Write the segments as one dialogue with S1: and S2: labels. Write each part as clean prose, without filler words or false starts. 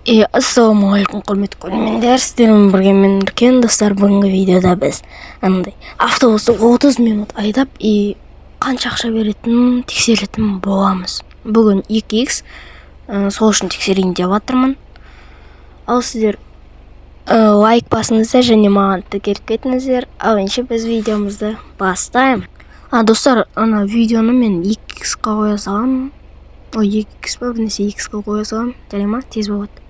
S1: Ассалаумағалейкум, құрметті көрермендер, сіздермен бірге мен Үркен. Достар, бүгінгі видеода біз автобусты 30 минут айдап қанша ақша беретінін тексеретін боламыз. Бүгін 2х, сол үшін тексерейін деп жатырмын. Ал сіздер лайк басыңыздар және маған тіркеліп кетіңіздер. Ал енді біз видеомызды бастаймыз. Достар, ана видеоны мен 2х-қа қоя саламын. Ой, 2х па, бірнесе 2х-қа қоя саламын. Жарай ма? Тез болады.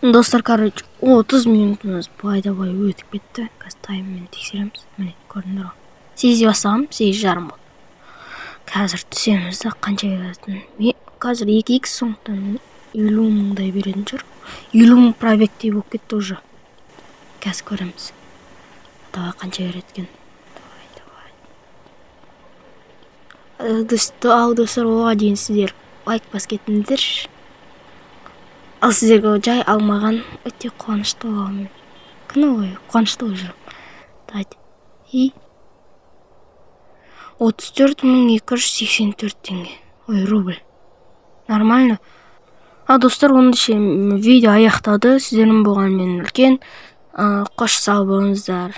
S1: Достар, короче, 30 минутымыз былай өтіп кетті. Қазір тайммен тексереміз. Міне, көрдіңдер ғой. 8 бастағам, 8:30 болды. Қазір түсеміз де қанша беретінін. Қазір 2х соңықтан 50 мыңдай беретін шығар. 50 мың пробегтей болып кетті уже. Қазір көреміз. Давай, қанша береткен. Ал достар, оға дейін сіздер лайк бас кетіңіздер. Ал сіздерге жай алмаған өте қуанышты боламын. Күні бойы қуанышты болып жүрмін. Давайте. 34.284 теңге. Ой, рубль. Нормально. Достар, онда видео аяқтады. Сіздердің болған мен Үркен. Қош сау болыңыздар.